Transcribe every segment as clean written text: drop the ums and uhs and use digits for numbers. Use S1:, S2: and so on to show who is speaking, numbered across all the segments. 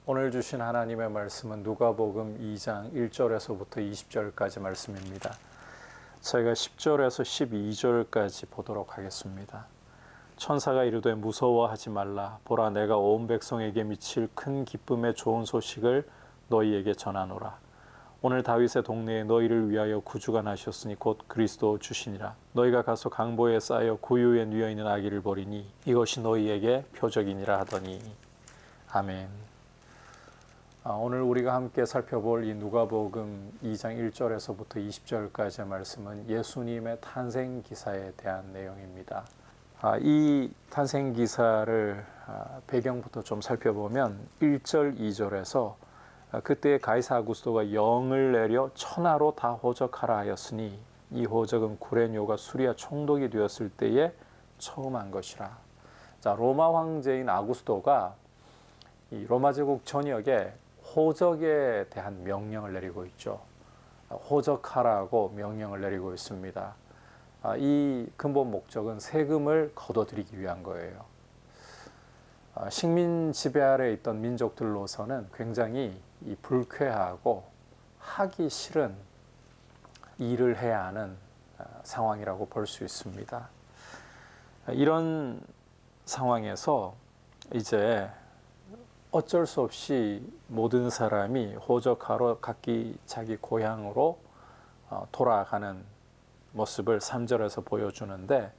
S1: 오늘 주신 하나님의 말씀은 누가복음 2장 1절에서부터 20절까지 말씀입니다. 저희가 10절에서 12절까지 보도록 하겠습니다. 천사가 이르되 무서워하지 말라. 보라, 내가 온 백성에게 미칠 큰 기쁨의 좋은 소식을 너희에게 전하노라. 오늘 다윗의 동네에 너희를 위하여 구주가 나셨으니 곧 그리스도 주시니라. 너희가 가서 강보에 쌓여 구유에 누워있는 아기를 보리니 이것이 너희에게 표적이니라 하더니. 아멘. 오늘 우리가 함께 살펴볼 이 누가복음 2장 1절에서부터 20절까지의 말씀은 예수님의 탄생 기사에 대한 내용입니다. 이 탄생 기사를 배경부터 좀 살펴보면 1절, 2절에서 그때 가이사 아구스토가 영을 내려 천하로 다 호적하라 하였으니 이 호적은 구레뇨가 수리아 총독이 되었을 때에 처음 한 것이라. 자, 로마 황제인 아구스토가 이 로마 제국 전역에 호적에 대한 명령을 내리고 있죠. 호적하라고 명령을 내리고 있습니다. 이 근본 목적은 세금을 걷어들이기 위한 거예요. 식민 지배 아래 있던 민족들로서는 굉장히 이 불쾌하고 하기 싫은 일을 해야 하는 상황이라고 볼 수 있습니다. 이런 상황에서 이제 어쩔 수 없이 모든 사람이 호적하러 각기 자기 고향으로 돌아가는 모습을 3절에서 보여주는데,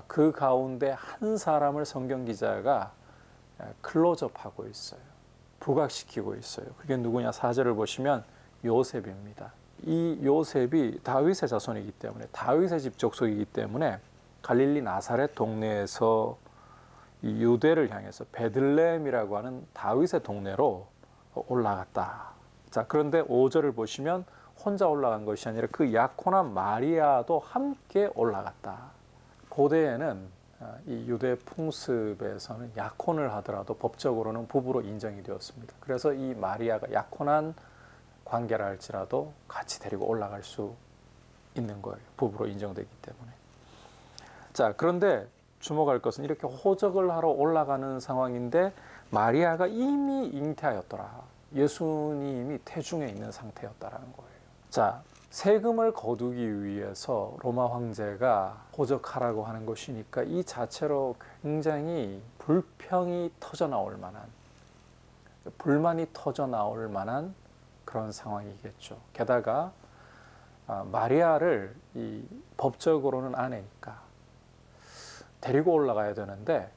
S1: 그 가운데 한 사람을 성경 기자가 클로즈업하고 있어요. 부각시키고 있어요. 그게 누구냐? 4절을 보시면 요셉입니다. 이 요셉이 다윗의 자손이기 때문에, 다윗의 집 족속이기 때문에 갈릴리 나사렛 동네에서 이 유대를 향해서 베들레헴이라고 하는 다윗의 동네로 올라갔다. 자, 그런데 5절을 보시면 혼자 올라간 것이 아니라 그 약혼한 마리아도 함께 올라갔다. 고대에는 이 유대 풍습에서는 약혼을 하더라도 법적으로는 부부로 인정이 되었습니다. 그래서 이 마리아가 약혼한 관계라 할지라도 같이 데리고 올라갈 수 있는 거예요. 부부로 인정되기 때문에. 자, 그런데 주목할 것은 이렇게 호적을 하러 올라가는 상황인데 마리아가 이미 잉태하였더라. 예수님이 태중에 있는 상태였다라는 거예요. 자, 세금을 거두기 위해서 로마 황제가 호적하라고 하는 것이니까 이 자체로 굉장히 불평이 터져나올 만한, 불만이 터져나올 만한 그런 상황이겠죠. 게다가 마리아를 이 법적으로는 아내니까 데리고 올라가야 되는데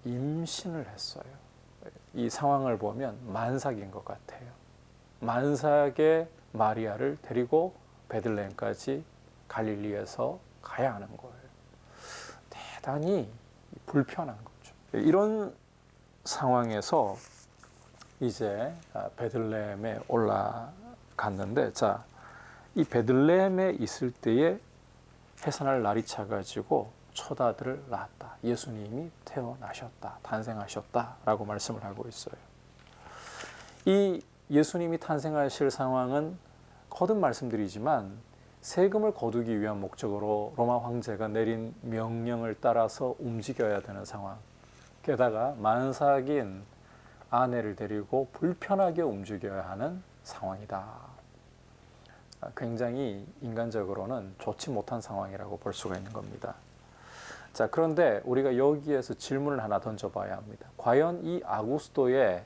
S1: 임신을 했어요. 이 상황을 보면 만삭인 것 같아요. 만삭의 마리아를 데리고 베들레헴까지 갈릴리에서 가야 하는 거예요. 대단히 불편한 거죠. 이런 상황에서 이제 베들레헴에 올라갔는데, 자, 이 베들레헴에 있을 때에 해산할 날이 차가지고 첫 아들을 낳았다. 예수님이 태어나셨다. 탄생하셨다라고 말씀을 하고 있어요. 이 예수님이 탄생하실 상황은 거듭 말씀드리지만 세금을 거두기 위한 목적으로 로마 황제가 내린 명령을 따라서 움직여야 되는 상황. 게다가 만삭인 아내를 데리고 불편하게 움직여야 하는 상황이다. 굉장히 인간적으로는 좋지 못한 상황이라고 볼 수가 있는 겁니다. 자, 그런데 우리가 여기에서 질문을 하나 던져봐야 합니다. 과연 이 아구스토의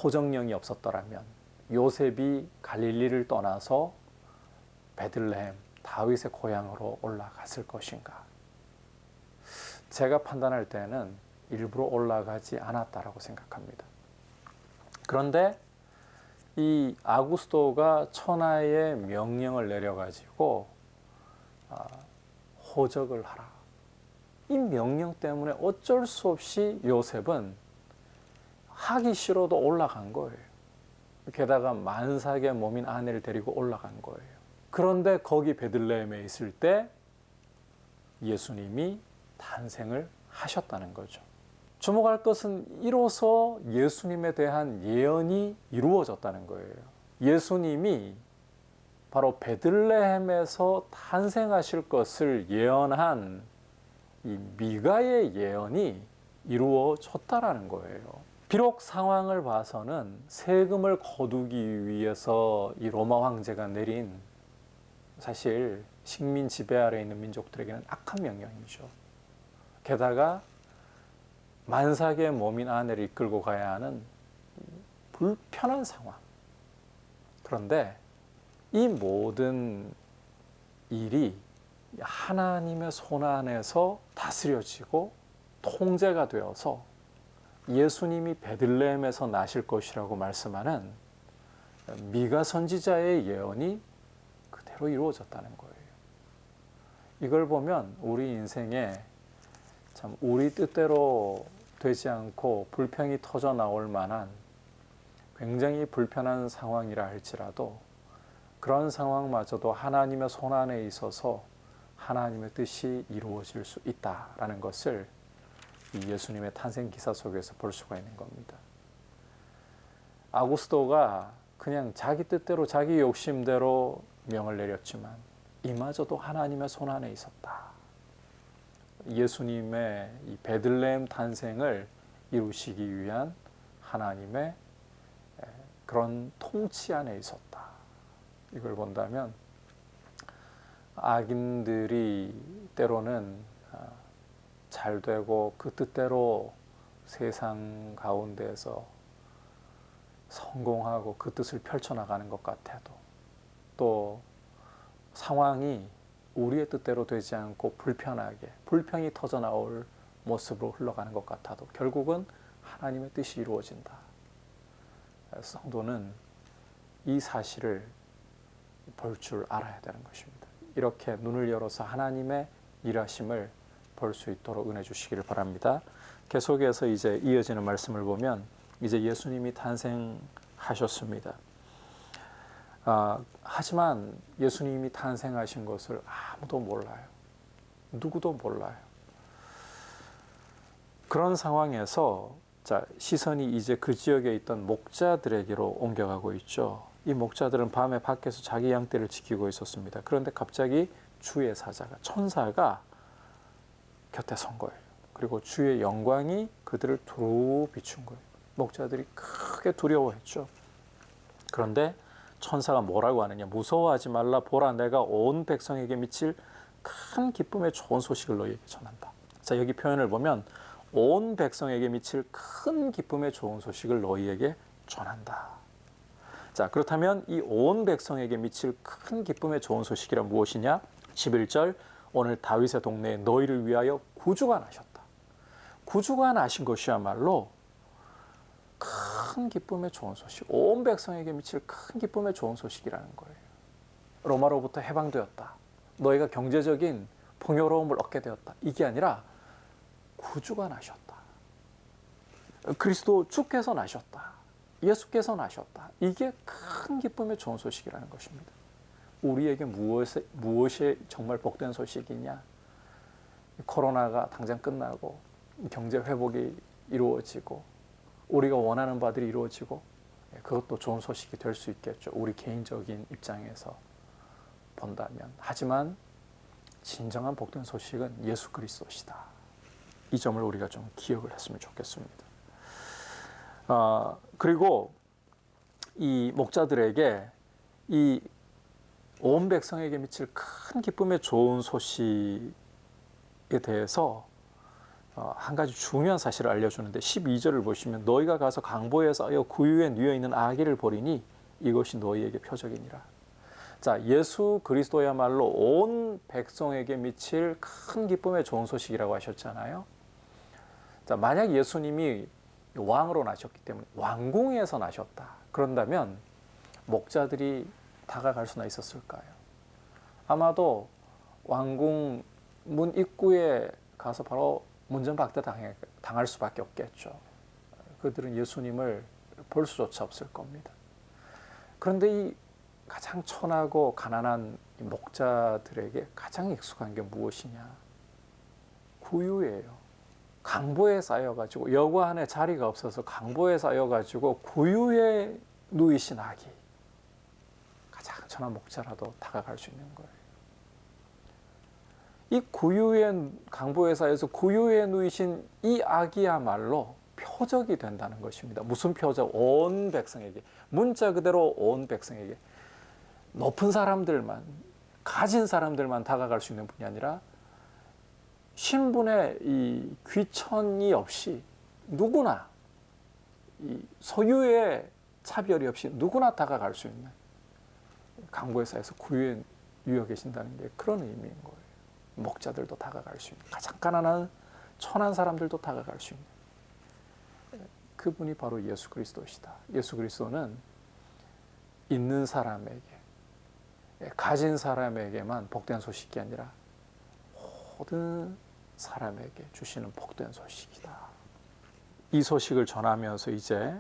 S1: 호정령이 없었더라면 요셉이 갈릴리를 떠나서 베들레헴, 다윗의 고향으로 올라갔을 것인가? 제가 판단할 때는 일부러 올라가지 않았다라고 생각합니다. 그런데 이 아구스토가 천하의 명령을 내려가지고 호적을 하라. 이 명령 때문에 어쩔 수 없이 요셉은 하기 싫어도 올라간 거예요. 게다가 만삭의 몸인 아내를 데리고 올라간 거예요. 그런데 거기 베들레헴에 있을 때 예수님이 탄생을 하셨다는 거죠. 주목할 것은 이로써 예수님에 대한 예언이 이루어졌다는 거예요. 예수님이 바로 베들레헴에서 탄생하실 것을 예언한 이 미가의 예언이 이루어졌다라는 거예요. 비록 상황을 봐서는 세금을 거두기 위해서 이 로마 황제가 내린 사실 식민 지배 아래에 있는 민족들에게는 악한 명령이죠. 게다가 만삭의 몸인 아내를 이끌고 가야 하는 불편한 상황. 그런데 이 모든 일이 하나님의 손 안에서 다스려지고 통제가 되어서 예수님이 베들레헴에서 나실 것이라고 말씀하는 미가 선지자의 예언이 그대로 이루어졌다는 거예요. 이걸 보면 우리 인생에 참 우리 뜻대로 되지 않고 불평이 터져 나올 만한 굉장히 불편한 상황이라 할지라도 그런 상황마저도 하나님의 손 안에 있어서 하나님의 뜻이 이루어질 수 있다라는 것을 이 예수님의 탄생 기사 속에서 볼 수가 있는 겁니다. 아구스도가 그냥 자기 뜻대로 자기 욕심대로 명을 내렸지만 이마저도 하나님의 손 안에 있었다. 예수님의 이 베들레헴 탄생을 이루시기 위한 하나님의 그런 통치 안에 있었다. 이걸 본다면 악인들이 때로는 잘 되고 그 뜻대로 세상 가운데에서 성공하고 그 뜻을 펼쳐나가는 것 같아도 또 상황이 우리의 뜻대로 되지 않고 불편하게 불평이 터져나올 모습으로 흘러가는 것 같아도 결국은 하나님의 뜻이 이루어진다. 성도는 이 사실을 볼 줄 알아야 되는 것입니다. 이렇게 눈을 열어서 하나님의 일하심을 볼 수 있도록 은혜 주시기를 바랍니다. 계속해서 이제 이어지는 말씀을 보면 이제 예수님이 탄생하셨습니다. 하지만 예수님이 탄생하신 것을 아무도 몰라요. 누구도 몰라요. 그런 상황에서 시선이 이제 그 지역에 있던 목자들에게로 옮겨가고 있죠. 이 목자들은 밤에 밖에서 자기 양떼를 지키고 있었습니다. 그런데 갑자기 주의 사자가 천사가 곁에 선 거예요. 그리고 주의 영광이 그들을 두루 비춘 거예요. 목자들이 크게 두려워했죠. 그런데 천사가 뭐라고 하느냐. 무서워하지 말라. 보라, 내가 온 백성에게 미칠 큰 기쁨의 좋은 소식을 너희에게 전한다. 자, 여기 표현을 보면 온 백성에게 미칠 큰 기쁨의 좋은 소식을 너희에게 전한다. 자, 그렇다면 이 온 백성에게 미칠 큰 기쁨의 좋은 소식이란 무엇이냐? 11절, 오늘 다윗의 동네에 너희를 위하여 구주가 나셨다. 구주가 나신 것이야말로 큰 기쁨의 좋은 소식, 온 백성에게 미칠 큰 기쁨의 좋은 소식이라는 거예요. 로마로부터 해방되었다. 너희가 경제적인 풍요로움을 얻게 되었다. 이게 아니라 구주가 나셨다. 그리스도 주께서 나셨다. 예수께서 나셨다. 이게 큰 기쁨의 좋은 소식이라는 것입니다. 우리에게 무엇이 정말 복된 소식이냐? 코로나가 당장 끝나고 경제 회복이 이루어지고 우리가 원하는 바들이 이루어지고 그것도 좋은 소식이 될 수 있겠죠. 우리 개인적인 입장에서 본다면. 하지만 진정한 복된 소식은 예수 그리스도시다. 이 점을 우리가 좀 기억을 했으면 좋겠습니다. 그리고 이 목자들에게 이 온 백성에게 미칠 큰 기쁨의 좋은 소식에 대해서 한 가지 중요한 사실을 알려주는데 12절을 보시면 너희가 가서 강보에 쌓여 구유에 누워있는 아기를 보리니 이것이 너희에게 표적이니라. 자, 예수 그리스도야말로 온 백성에게 미칠 큰 기쁨의 좋은 소식이라고 하셨잖아요. 자, 만약 예수님이 왕으로 나셨기 때문에 왕궁에서 나셨다. 그런다면 목자들이 다가갈 수나 있었을까요? 아마도 왕궁 문 입구에 가서 바로 문전박대 당할 수밖에 없겠죠. 그들은 예수님을 볼 수조차 없을 겁니다. 그런데 이 가장 천하고 가난한 목자들에게 가장 익숙한 게 무엇이냐? 구유예요. 강보에 쌓여가지고 여과 안에 자리가 없어서 강보에 쌓여가지고 구유에 누이신 아기. 가장 천한 목자라도 다가갈 수 있는 거예요. 이 구유의 강보에 쌓여서 구유에 누이신 이 아기야말로 표적이 된다는 것입니다. 무슨 표적? 온 백성에게. 문자 그대로 온 백성에게. 높은 사람들만, 가진 사람들만 다가갈 수 있는 분이 아니라 신분의 이 귀천이 없이 누구나, 이 소유의 차별이 없이 누구나 다가갈 수 있는, 강보의 사에서 구유에 누워 계신다는 게 그런 의미인 거예요. 목자들도 다가갈 수 있는, 가장 가난한 천한 사람들도 다가갈 수 있는 그분이 바로 예수 그리스도시다. 예수 그리스도는 있는 사람에게, 가진 사람에게만 복된 소식이 아니라 모든 사람에게 주시는 복된 소식이다. 이 소식을 전하면서 이제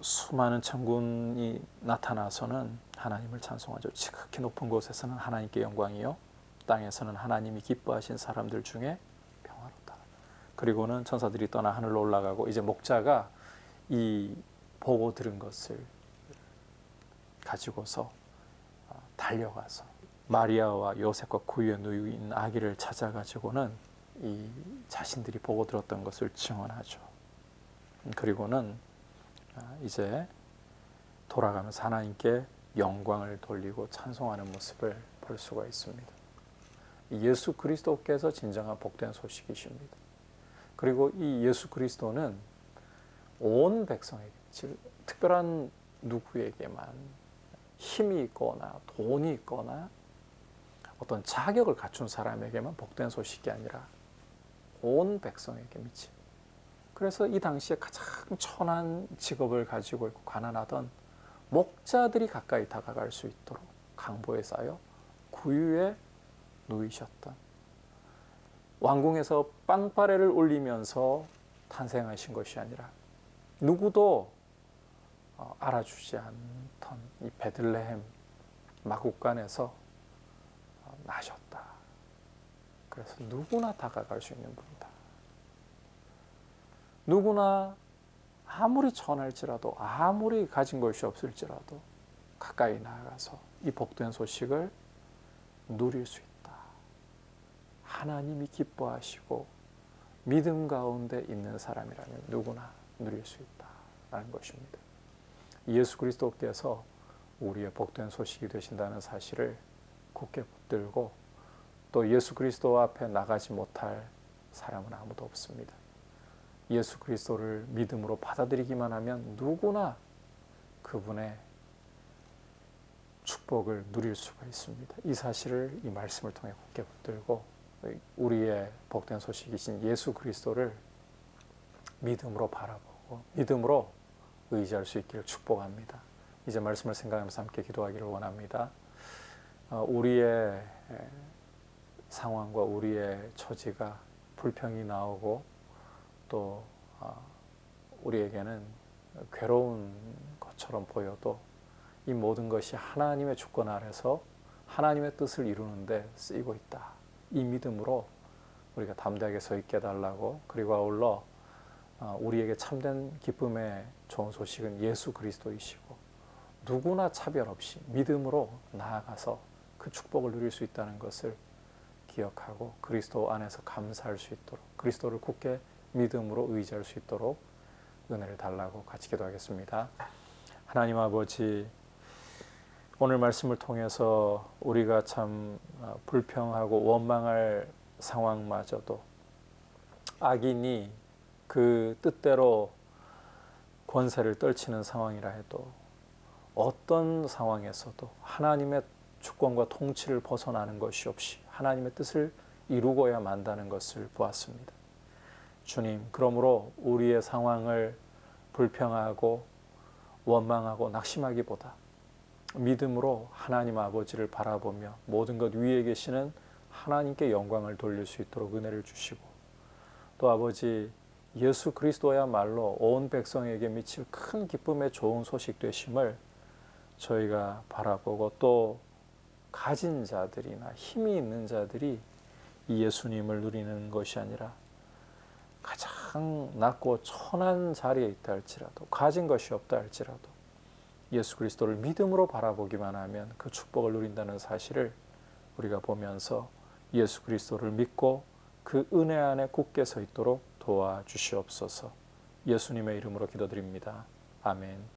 S1: 수많은 천군이 나타나서는 하나님을 찬송하죠. 지극히 높은 곳에서는 하나님께 영광이요, 땅에서는 하나님이 기뻐하신 사람들 중에 평화롭다. 그리고는 천사들이 떠나 하늘로 올라가고, 이제 목자가 이 보고 들은 것을 가지고서 달려가서 마리아와 요셉과 구유에 누워 있는 아기를 찾아가지고는 이 자신들이 보고 들었던 것을 증언하죠. 그리고는 이제 돌아가면서 하나님께 영광을 돌리고 찬송하는 모습을 볼 수가 있습니다. 예수 그리스도께서 진정한 복된 소식이십니다. 그리고 이 예수 그리스도는 온 백성에게, 즉 특별한 누구에게만 힘이 있거나 돈이 있거나 어떤 자격을 갖춘 사람에게만 복된 소식이 아니라 온 백성에게 미치. 그래서 이 당시에 가장 천한 직업을 가지고 있고 가난하던 목자들이 가까이 다가갈 수 있도록 강보에 쌓여 구유에 누이셨던, 왕궁에서 빵빠레를 올리면서 탄생하신 것이 아니라 누구도 알아주지 않던 이 베들레헴 마국간에서 나셨다. 그래서 누구나 다가갈 수 있는 분이다. 누구나 아무리 천할지라도, 아무리 가진 것이 없을지라도 가까이 나아가서 이 복된 소식을 누릴 수 있다. 하나님이 기뻐하시고 믿음 가운데 있는 사람이라면 누구나 누릴 수 있다라는 것입니다. 예수 그리스도께서 우리의 복된 소식이 되신다는 사실을 굳게 붙들고, 또 예수 그리스도 앞에 나가지 못할 사람은 아무도 없습니다. 예수 그리스도를 믿음으로 받아들이기만 하면 누구나 그분의 축복을 누릴 수가 있습니다. 이 사실을 이 말씀을 통해 굳게 붙들고 우리의 복된 소식이신 예수 그리스도를 믿음으로 바라보고 믿음으로 의지할 수 있기를 축복합니다. 이제 말씀을 생각하면서 함께 기도하기를 원합니다. 우리의 상황과 우리의 처지가 불평이 나오고 또 우리에게는 괴로운 것처럼 보여도 이 모든 것이 하나님의 주권 아래서 하나님의 뜻을 이루는데 쓰이고 있다. 이 믿음으로 우리가 담대하게 서 있게 해달라고, 그리고 아울러 우리에게 참된 기쁨의 좋은 소식은 예수 그리스도이시고 누구나 차별 없이 믿음으로 나아가서 그 축복을 누릴 수 있다는 것을 기억하고 그리스도 안에서 감사할 수 있도록, 그리스도를 굳게 믿음으로 의지할 수 있도록 은혜를 달라고 같이 기도하겠습니다. 하나님 아버지, 오늘 말씀을 통해서 우리가 참 불평하고 원망할 상황마저도 악인이 그 뜻대로 권세를 떨치는 상황이라 해도 어떤 상황에서도 하나님의 주권과 통치를 벗어나는 것이 없이 하나님의 뜻을 이루고야 만다는 것을 보았습니다. 주님, 그러므로 우리의 상황을 불평하고 원망하고 낙심하기보다 믿음으로 하나님 아버지를 바라보며 모든 것 위에 계시는 하나님께 영광을 돌릴 수 있도록 은혜를 주시고, 또 아버지 예수 그리스도야말로 온 백성에게 미칠 큰 기쁨의 좋은 소식 되심을 저희가 바라보고, 또 가진 자들이나 힘이 있는 자들이 이 예수님을 누리는 것이 아니라 가장 낮고 천한 자리에 있다 할지라도, 가진 것이 없다 할지라도 예수 그리스도를 믿음으로 바라보기만 하면 그 축복을 누린다는 사실을 우리가 보면서 예수 그리스도를 믿고 그 은혜 안에 굳게 서 있도록 도와주시옵소서. 예수님의 이름으로 기도드립니다. 아멘.